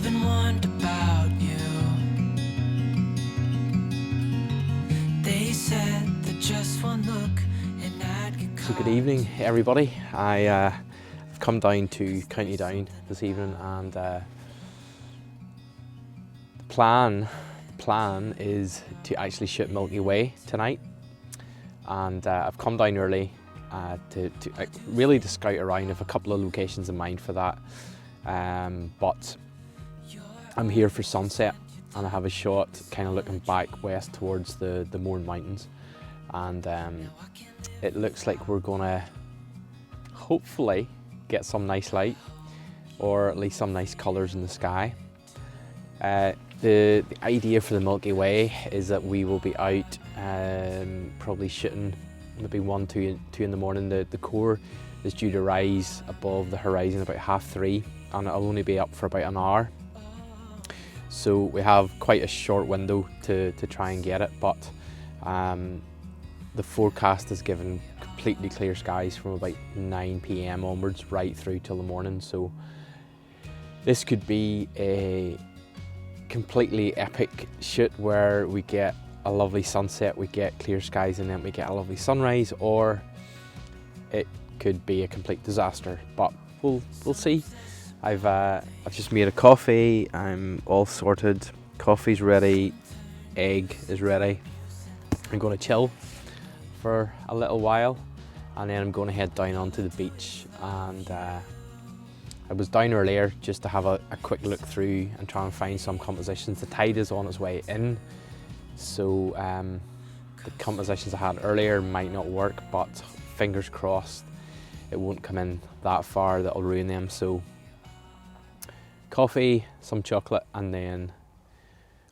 often wondered about you. They said that just one look and I'd get So good evening everybody. I've come down to County Down this evening, and the plan is to actually shoot Milky Way tonight, and I've come down early to really to scout around. I have a couple of locations in mind for that, but I'm here for sunset, and I have a shot kind of looking back west towards the Mourne Mountains, and it looks like we're gonna hopefully get some nice light, or at least some nice colours in the sky. The idea for the Milky Way is that we will be out probably shooting maybe 2 in the morning. The core is due to rise above the horizon about 3:30, and it'll only be up for about an hour. So we have quite a short window to try and get it, but the forecast is given completely clear skies from about 9 p.m. onwards right through till the morning. So this could be a completely epic shoot where we get a lovely sunset, we get clear skies, and then we get a lovely sunrise, or it could be a complete disaster, but we'll see. I've just made a coffee, I'm all sorted, coffee's ready, egg is ready. I'm going to chill for a little while, and then I'm going to head down onto the beach. And I was down earlier just to have a quick look through and try and find some compositions. The tide is on its way in, so the compositions I had earlier might not work, but fingers crossed it won't come in that far that'll ruin them. So coffee, some chocolate, and then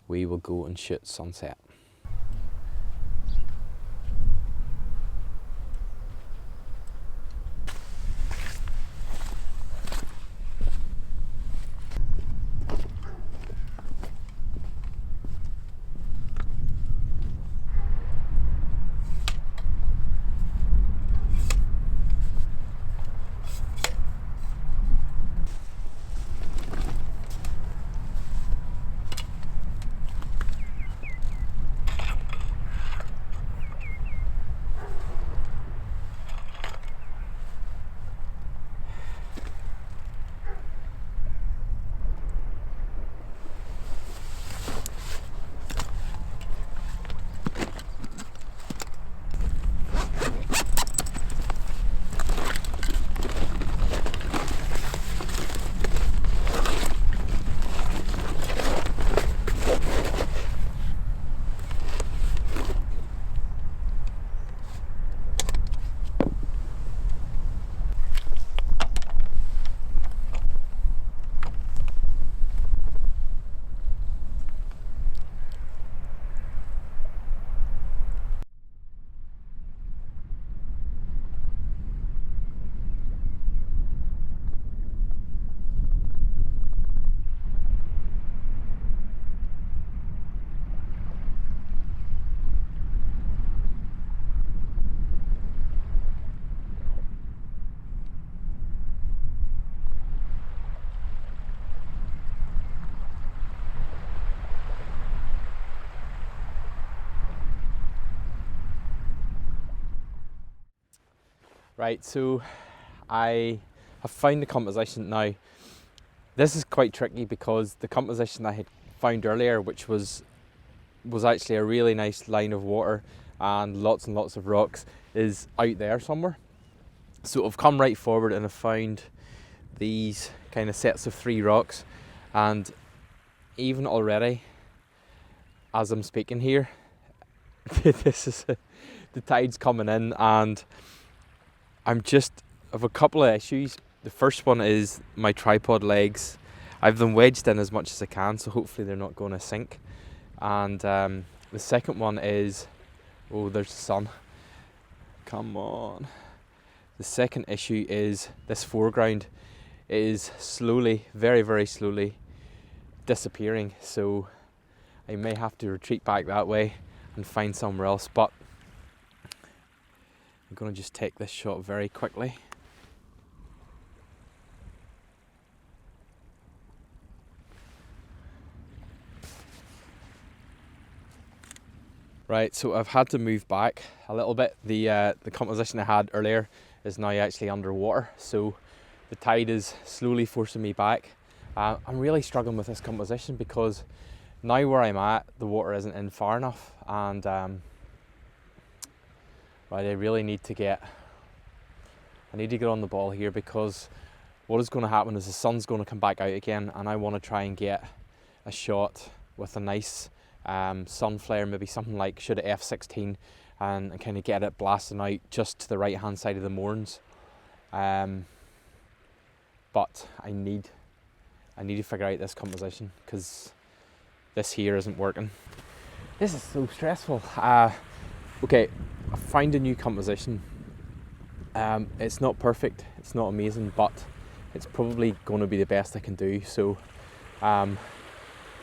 we will go and shoot sunset. Right, so I have found the composition now. This is quite tricky because the composition I had found earlier, which was actually a really nice line of water and lots of rocks, is out there somewhere. So I've come right forward and I've found these kind of sets of 3 rocks, and even already as I'm speaking here, the tide's coming in, and I've a couple of issues. The first one is my tripod legs. I've them wedged in as much as I can, so hopefully they're not going to sink. And the second one is, oh, there's the sun. Come on. The second issue is this foreground is slowly, very, very slowly disappearing. So I may have to retreat back that way and find somewhere else. But I'm going to just take this shot very quickly. Right, so I've had to move back a little bit. The composition I had earlier is now actually underwater, so the tide is slowly forcing me back. I'm really struggling with this composition because now where I'm at, the water isn't in far enough, and right, I really need to get on the ball here, because what is going to happen is the sun's going to come back out again, and I want to try and get a shot with a nice sun flare, maybe something like should have f16, and kind of get it blasting out just to the right hand side of the moorings. But I need to figure out this composition, because this here isn't working. This is so stressful. Okay, I found a new composition. It's not perfect, it's not amazing, but it's probably going to be the best I can do. So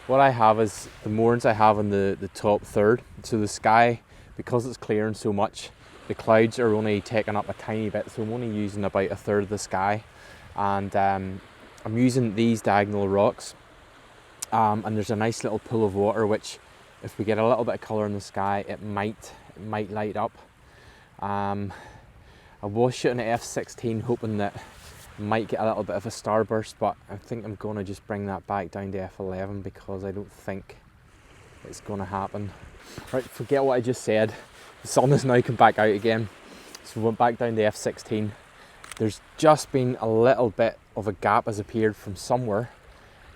what I have is the moorings I have in the top third. So the sky, because it's clearing so much, the clouds are only taking up a tiny bit, so I'm only using about a third of the sky. And I'm using these diagonal rocks, and there's a nice little pool of water which, if we get a little bit of colour in the sky, it might light up. I was shooting at f16 hoping that I might get a little bit of a starburst, but I think I'm going to just bring that back down to f11, because I don't think it's going to happen. Right, forget what I just said. The sun has now come back out again, so we went back down to f16. There's just been a little bit of a gap has appeared from somewhere,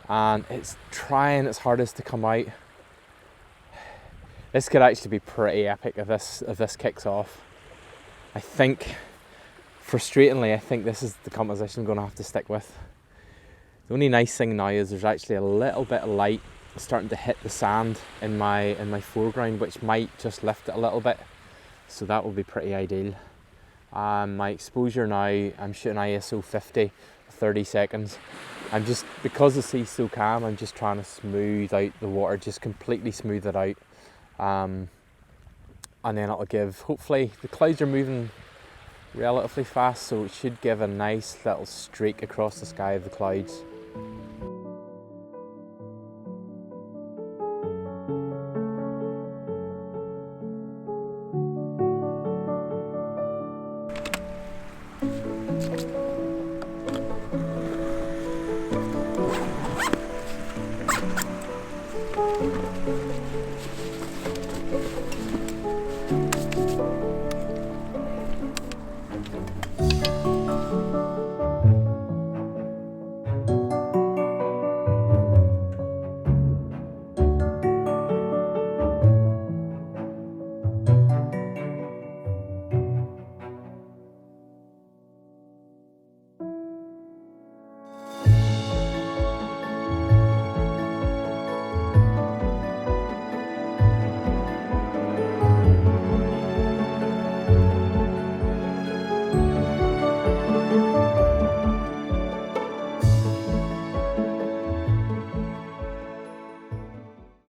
and it's trying its hardest to come out. This could actually be pretty epic if this kicks off. I think, frustratingly, I think this is the composition I'm going to have to stick with. The only nice thing now is there's actually a little bit of light starting to hit the sand in my foreground, which might just lift it a little bit, so that will be pretty ideal. My exposure now, I'm shooting ISO 50 for 30 seconds. I'm just, because the sea's so calm, I'm just trying to smooth out the water, just completely smooth it out. And then it'll give, hopefully, the clouds are moving relatively fast, so it should give a nice little streak across the sky of the clouds.